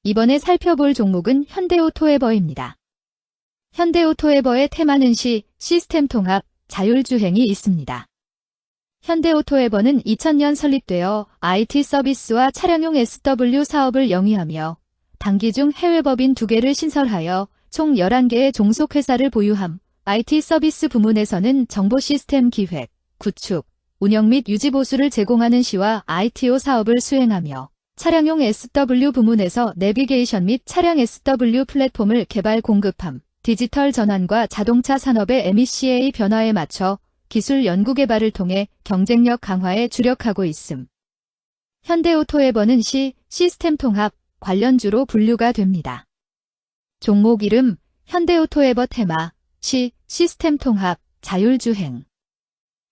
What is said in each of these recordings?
이번에 살펴볼 종목은 현대오토에버입니다. 현대오토에버의 테마는 시스템 통합, 자율주행이 있습니다. 현대오토에버는 2000년 설립되어 IT 서비스와 차량용 SW 사업을 영위하며 단기 중 해외 법인 2개를 신설하여 총 11개의 종속회사를 보유함. IT 서비스 부문에서는 정보 시스템 기획, 구축, 운영 및 유지 보수를 제공하는 시와 ITO 사업을 수행하며 차량용 SW 부문에서 내비게이션 및 차량 SW 플랫폼을 개발 공급함. 디지털 전환과 자동차 산업의 MECA 변화에 맞춰 기술 연구 개발을 통해 경쟁력 강화에 주력하고 있음. 현대오토에버는 시스템 통합, 관련주로 분류가 됩니다. 종목 이름, 현대오토에버 테마, 시스템 통합, 자율주행.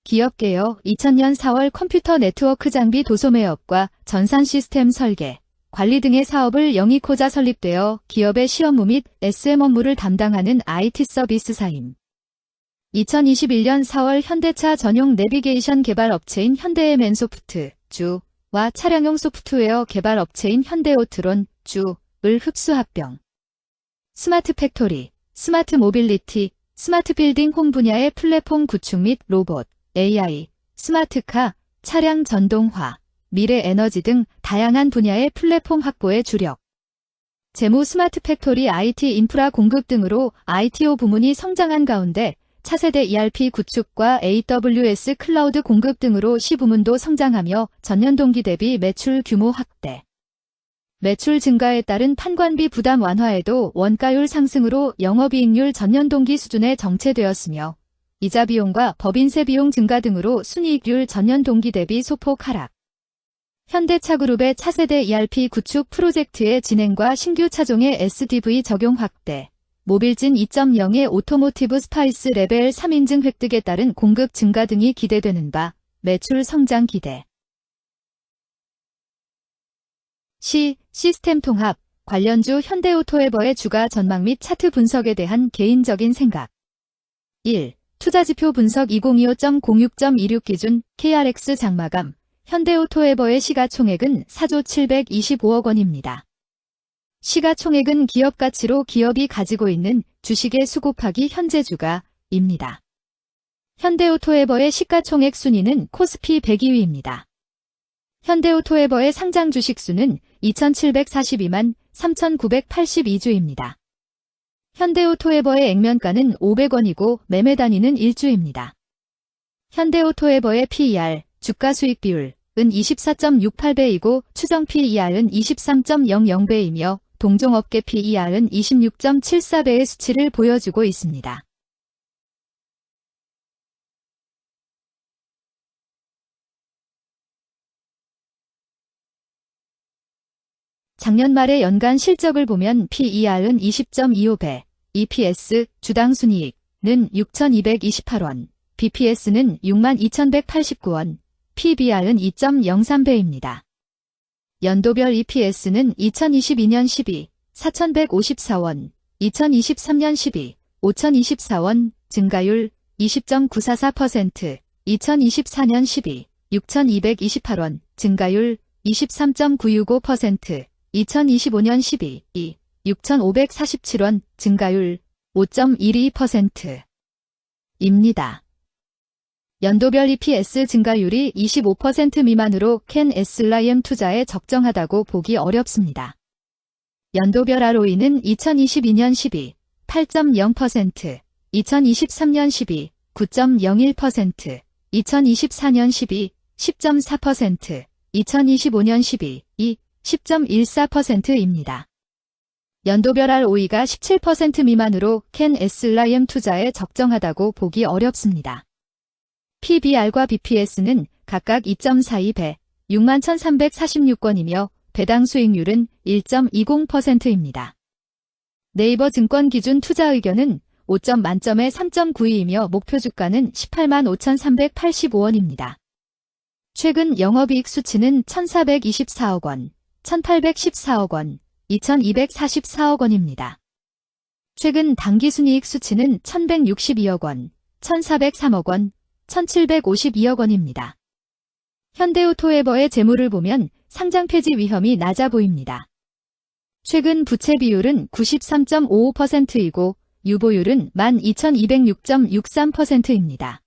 기업 개요 2000년 4월 컴퓨터 네트워크 장비 도소매업과 전산 시스템 설계, 관리 등의 사업을 영위코자 설립되어 기업의 시업무 및 SM 업무를 담당하는 IT 서비스사임. 2021년 4월 현대차 전용 내비게이션 개발 업체인 현대엠엔소프트, 와 차량용 소프트웨어 개발 업체인 현대오트론, 을 흡수 합병. 스마트 팩토리, 스마트 모빌리티, 스마트 빌딩 홈 분야의 플랫폼 구축 및 로봇, AI, 스마트카, 차량 전동화, 미래 에너지 등 다양한 분야의 플랫폼 확보에 주력. 재무 스마트 팩토리 IT 인프라 공급 등으로 ITO 부문이 성장한 가운데 차세대 ERP 구축과 AWS 클라우드 공급 등으로 시부문도 성장하며 전년 동기 대비 매출 규모 확대. 매출 증가에 따른 판관비 부담 완화에도 원가율 상승으로 영업이익률 전년 동기 수준에 정체되었으며 이자 비용과 법인세 비용 증가 등으로 순이익률 전년 동기 대비 소폭 하락. 현대차그룹의 차세대 ERP 구축 프로젝트의 진행과 신규 차종의 SDV 적용 확대, 모빌진 2.0의 오토모티브 스파이스 레벨 3인증 획득에 따른 공급 증가 등이 기대되는 바 매출 성장 기대. 시스템 통합, 관련주 현대오토에버의 주가 전망 및 차트 분석에 대한 개인적인 생각. 1. 투자지표 분석 2025.06.26 기준 KRX 장마감, 현대오토에버의 시가총액은 4조 725억 원입니다. 시가총액은 기업가치로 기업이 가지고 있는 주식의 수 곱하기 현재 주가입니다. 현대오토에버의 시가총액 순위는 코스피 100위입니다. 현대오토에버의 상장 주식 수는 2742만 3982주입니다. 현대오토에버의 액면가는 500원이고 매매 단위는 1주입니다. 현대오토에버의 PER, 주가 수익 비율은 24.68배이고 추정 PER은 23.00배이며 동종업계 PER은 26.74배의 수치를 보여주고 있습니다. 작년 말의 연간 실적을 보면 PER은 20.25배, EPS, 주당 순이익은 6,228원, BPS는 62,189원, PBR은 2.03배입니다. 연도별 EPS는 2022년 12, 4,154원, 2023년 12, 5,024원, 증가율 20.944%, 2024년 12, 6,228원, 증가율 23.965%, 2025년 12, 6,547원, 증가율 5.12%입니다. 연도별 EPS 증가율이 25% 미만으로 캔 SLIM 투자에 적정하다고 보기 어렵습니다. 연도별 ROE는 2022년 12, 8.0%, 2023년 12, 9.01%, 2024년 12, 10.4%, 2025년 12, 10.14%입니다. 연도별 ROE가 17% 미만으로 캔 SLIM 투자에 적정하다고 보기 어렵습니다. PBR과 BPS는 각각 2.42배, 61,346건이며 배당 수익률은 1.20%입니다. 네이버 증권 기준 투자 의견은 5점 만점에 3.92이며 목표 주가는 18만 5,385원입니다. 최근 영업이익 수치는 1,424억 원, 1,814억 원, 2,244억 원입니다. 최근 당기순이익 수치는 1,162억 원, 1,403억 원, 1,752억 원입니다. 현대오토에버의 재물을 보면 상장 폐지 위험이 낮아 보입니다. 최근 부채 비율은 93.55%이고 유보율은 12,206.63%입니다.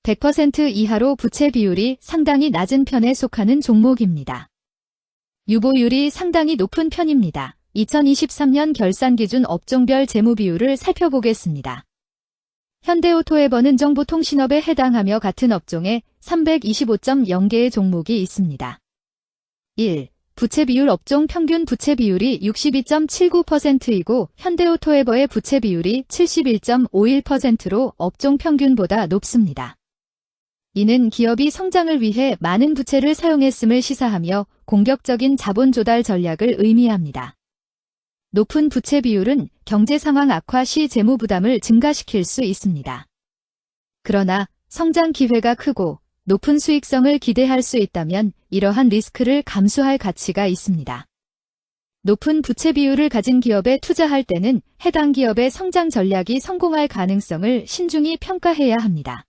100% 이하로 부채 비율이 상당히 낮은 편에 속하는 종목입니다. 유보율이 상당히 높은 편입니다. 2023년 결산 기준 업종별 재무 비율을 살펴보겠습니다. 현대오토에버는 정보통신업에 해당하며 같은 업종에 325.0개의 종목이 있습니다. 1. 부채 비율 업종 평균 부채 비율이 62.79%이고 현대오토에버의 부채 비율이 71.51%로 업종 평균보다 높습니다. 이는 기업이 성장을 위해 많은 부채를 사용했음을 시사하며 공격적인 자본 조달 전략을 의미합니다. 높은 부채 비율은 경제 상황 악화 시 재무 부담을 증가시킬 수 있습니다. 그러나 성장 기회가 크고 높은 수익성을 기대할 수 있다면 이러한 리스크를 감수할 가치가 있습니다. 높은 부채 비율을 가진 기업에 투자할 때는 해당 기업의 성장 전략이 성공할 가능성을 신중히 평가해야 합니다.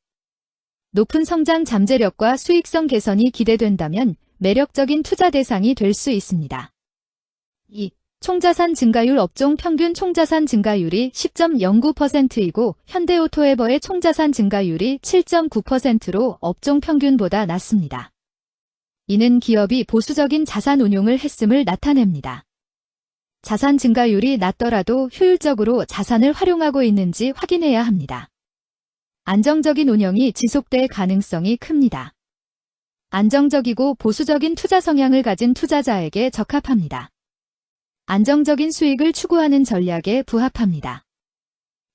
높은 성장 잠재력과 수익성 개선이 기대된다면 매력적인 투자 대상이 될 수 있습니다. 2. 총자산 증가율 업종 평균 총자산 증가율이 10.09%이고 현대오토에버의 총자산 증가율이 7.9%로 업종 평균보다 낮습니다. 이는 기업이 보수적인 자산 운용을 했음을 나타냅니다. 자산 증가율이 낮더라도 효율적으로 자산을 활용하고 있는지 확인해야 합니다. 안정적인 운영이 지속될 가능성이 큽니다. 안정적이고 보수적인 투자 성향을 가진 투자자에게 적합합니다. 안정적인 수익을 추구하는 전략에 부합합니다.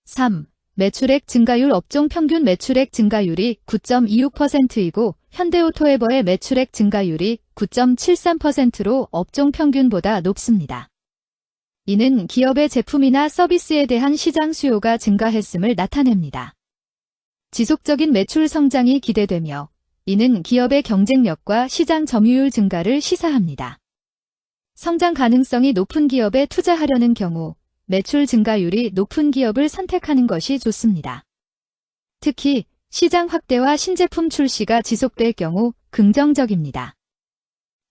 3. 매출액 증가율 업종 평균 매출액 증가율이 9.26%이고 현대오토에버의 매출액 증가율이 9.73%로 업종 평균보다 높습니다. 이는 기업의 제품이나 서비스에 대한 시장 수요가 증가했음을 나타냅니다. 지속적인 매출 성장이 기대되며 이는 기업의 경쟁력과 시장 점유율 증가를 시사합니다. 성장 가능성이 높은 기업에 투자하려는 경우 매출 증가율이 높은 기업을 선택하는 것이 좋습니다. 특히 시장 확대와 신제품 출시가 지속될 경우 긍정적입니다.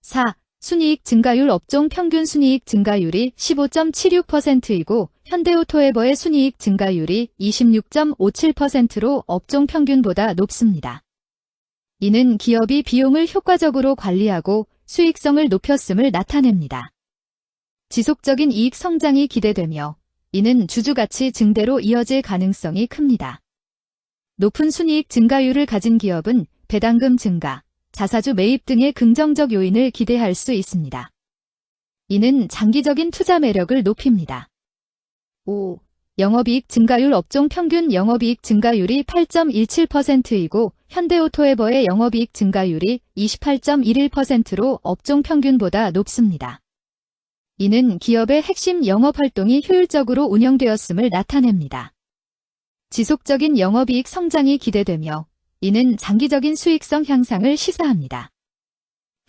4. 순이익 증가율 업종 평균 순이익 증가율이 15.76%이고 현대오토에버의 순이익 증가율이 26.57%로 업종 평균보다 높습니다. 이는 기업이 비용을 효과적으로 관리하고 수익성을 높였음을 나타냅니다. 지속적인 이익 성장이 기대되며 이는 주주가치 증대로 이어질 가능성이 큽니다. 높은 순이익 증가율을 가진 기업은 배당금 증가, 자사주 매입 등의 긍정적 요인을 기대할 수 있습니다. 이는 장기적인 투자 매력을 높입니다. 5. 영업이익 증가율 업종 평균 영업이익 증가율이 8.17%이고 현대오토에버의 영업이익 증가율이 28.11%로 업종 평균보다 높습니다. 이는 기업의 핵심 영업활동이 효율적으로 운영되었음을 나타냅니다. 지속적인 영업이익 성장이 기대되며 이는 장기적인 수익성 향상을 시사합니다.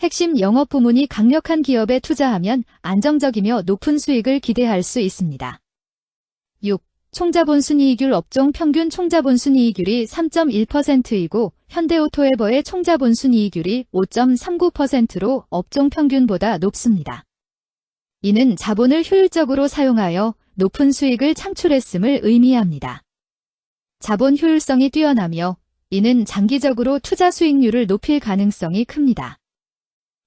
핵심 영업 부문이 강력한 기업에 투자하면 안정적이며 높은 수익을 기대할 수 있습니다. 6. 총자본 순이익률 업종 평균 총자본 순이익률이 3.1%이고 현대오토에버의 총자본 순이익률이 5.39%로 업종 평균보다 높습니다. 이는 자본을 효율적으로 사용하여 높은 수익을 창출했음을 의미합니다. 자본 효율성이 뛰어나며 이는 장기적으로 투자 수익률을 높일 가능성이 큽니다.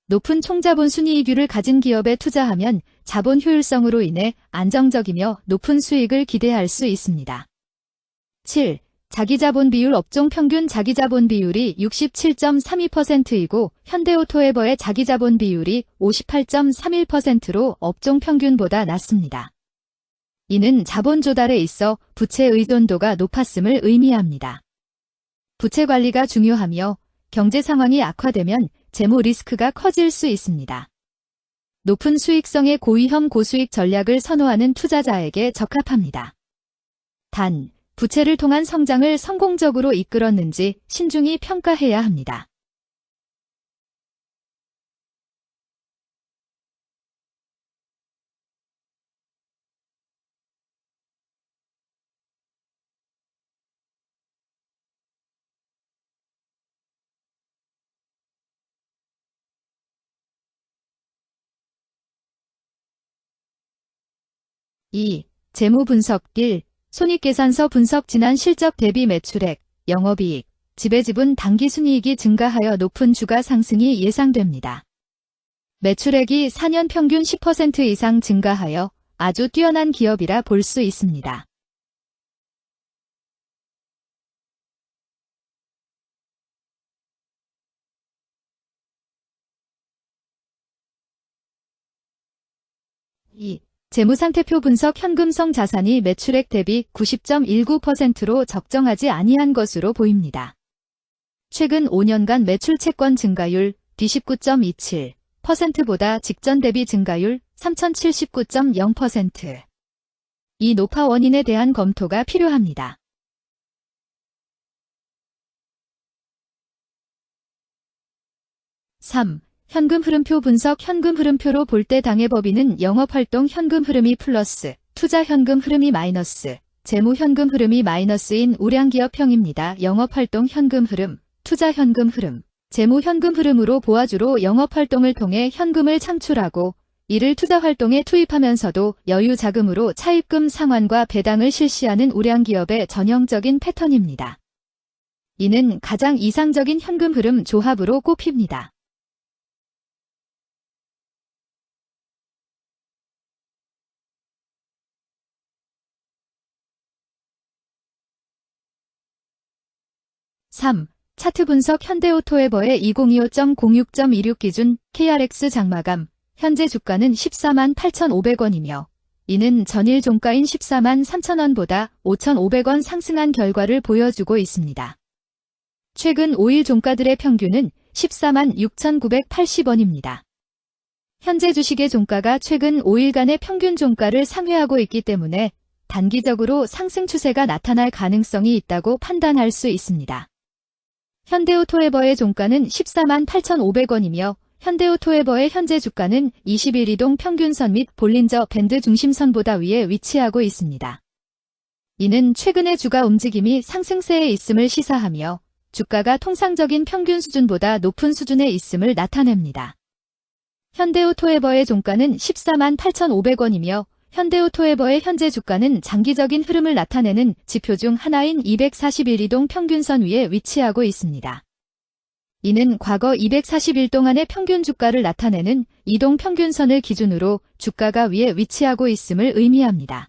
높은 총자본 순이익률을 가진 기업에 투자하면 자본 효율성으로 인해 안정적이며 높은 수익을 기대할 수 있습니다. 7. 자기자본 비율 업종 평균 자기자본 비율이 67.32%이고 현대오토에버의 자기자본 비율이 58.31%로 업종 평균보다 낮습니다. 이는 자본 조달에 있어 부채 의존도가 높았음을 의미합니다. 부채 관리가 중요하며 경제 상황이 악화되면 재무 리스크가 커질 수 있습니다. 높은 수익성의 고위험 고수익 전략을 선호하는 투자자에게 적합합니다. 단, 부채를 통한 성장을 성공적으로 이끌었는지 신중히 평가해야 합니다. 2. 재무 분석 1. 손익계산서 분석 지난 실적 대비 매출액, 영업이익, 지배지분 당기순이익이 증가하여 높은 주가 상승이 예상됩니다. 매출액이 4년 평균 10% 이상 증가하여 아주 뛰어난 기업이라 볼 수 있습니다. 이 재무상태표 분석 현금성 자산이 매출액 대비 90.19%로 적정하지 아니한 것으로 보입니다. 최근 5년간 매출 채권 증가율 D19.27%보다 직전 대비 증가율 3079.0%. 이 노파 원인에 대한 검토가 필요합니다. (3) 현금 흐름표 분석 현금 흐름표로 볼 때 당해법인은 영업활동 현금 흐름이 플러스, 투자 현금 흐름이 마이너스, 재무 현금 흐름이 마이너스인 우량기업형입니다. 영업활동 현금 흐름, 투자 현금 흐름, 재무 현금 흐름으로 보아주로 영업활동을 통해 현금을 창출하고 이를 투자활동에 투입하면서도 여유 자금으로 차입금 상환과 배당을 실시하는 우량기업의 전형적인 패턴입니다. 이는 가장 이상적인 현금 흐름 조합으로 꼽힙니다. (3) 차트 분석 현대오토에버의 2025.06.26 기준 KRX 장마감 현재 주가는 148,500원이며 이는 전일 종가인 143,000원보다 5,500원 상승한 결과를 보여주고 있습니다. 최근 5일 종가들의 평균은 146,980원입니다. 현재 주식의 종가가 최근 5일간의 평균 종가를 상회하고 있기 때문에 단기적으로 상승 추세가 나타날 가능성이 있다고 판단할 수 있습니다. 현대오토에버의 종가는 148,500원이며 현대오토에버의 현재 주가는 20일 이동 평균선 및 볼린저 밴드 중심선보다 위에 위치하고 있습니다. 이는 최근의 주가 움직임이 상승세에 있음을 시사하며 주가가 통상적인 평균 수준보다 높은 수준에 있음을 나타냅니다. 현대오토에버의 종가는 148,500원이며 현대오토에버의 현재 주가는 장기적인 흐름을 나타내는 지표 중 하나인 241 이동 평균선 위에 위치하고 있습니다. 이는 과거 240일 동안의 평균 주가를 나타내는 이동 평균선을 기준으로 주가가 위에 위치하고 있음을 의미합니다.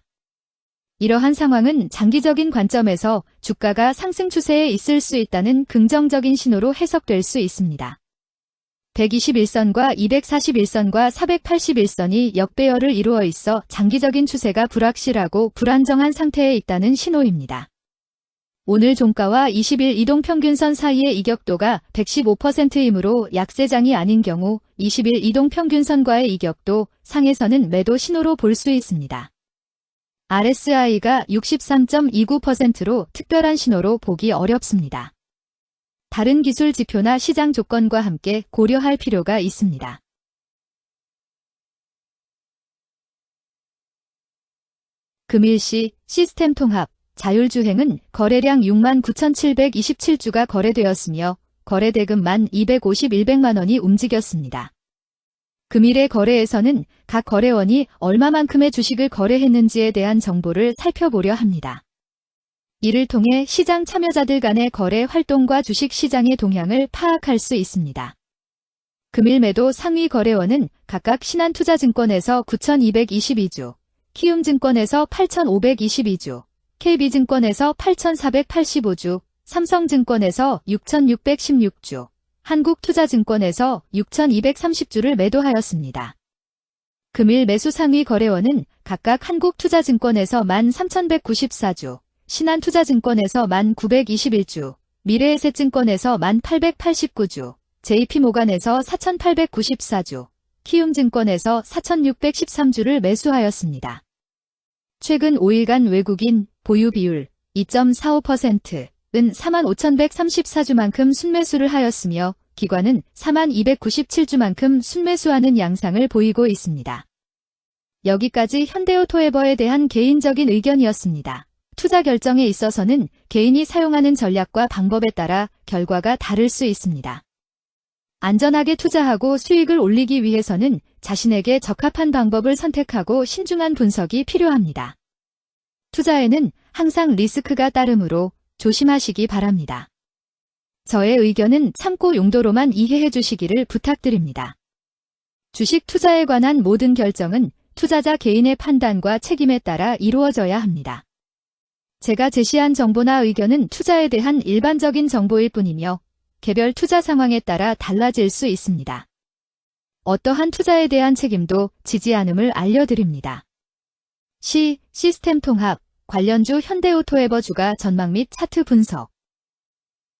이러한 상황은 장기적인 관점에서 주가가 상승 추세에 있을 수 있다는 긍정적인 신호로 해석될 수 있습니다. 121선과 241선과 481선이 역배열을 이루어 있어 장기적인 추세가 불확실하고 불안정한 상태에 있다는 신호입니다. 오늘 종가와 20일 이동평균선 사이의 이격도가 115%이므로 약세장이 아닌 경우 20일 이동평균선과의 이격도 상에서는 매도 신호로 볼 수 있습니다. RSI가 63.29%로 특별한 신호로 보기 어렵습니다. 다른 기술 지표나 시장 조건과 함께 고려할 필요가 있습니다. 금일시 시스템 통합 자율주행은 거래량 69,727주가 거래되었으며 거래대금 1,251백만 원이 움직였습니다. 금일의 거래에서는 각 거래원이 얼마만큼의 주식을 거래했는지에 대한 정보를 살펴보려 합니다. 이를 통해 시장 참여자들 간의 거래 활동과 주식 시장의 동향을 파악할 수 있습니다. 금일 매도 상위 거래원은 각각 신한투자증권에서 9,222주, 키움증권에서 8,522주, KB증권에서 8,485주, 삼성증권에서 6,616주, 한국투자증권에서 6,230주를 매도하였습니다. 금일 매수 상위 거래원은 각각 한국투자증권에서 13,194주, 신한투자증권에서 1,921주, 미래에셋증권에서 1,889주, JP모간에서 4,894주, 키움증권에서 4,613주를 매수하였습니다. 최근 5일간 외국인 보유 비율 2.45%은 45,134주만큼 순매수를 하였으며 기관은 42,297주만큼 순매수하는 양상을 보이고 있습니다. 여기까지 현대오토에버에 대한 개인적인 의견이었습니다. 투자 결정에 있어서는 개인이 사용하는 전략과 방법에 따라 결과가 다를 수 있습니다. 안전하게 투자하고 수익을 올리기 위해서는 자신에게 적합한 방법을 선택하고 신중한 분석이 필요합니다. 투자에는 항상 리스크가 따르므로 조심하시기 바랍니다. 저의 의견은 참고 용도로만 이해해 주시기를 부탁드립니다. 주식 투자에 관한 모든 결정은 투자자 개인의 판단과 책임에 따라 이루어져야 합니다. 제가 제시한 정보나 의견은 투자에 대한 일반적인 정보일 뿐이며 개별 투자 상황에 따라 달라질 수 있습니다. 어떠한 투자에 대한 책임도 지지 않음을 알려드립니다. 시스템 통합, 관련주 현대오토에버 주가 전망 및 차트 분석.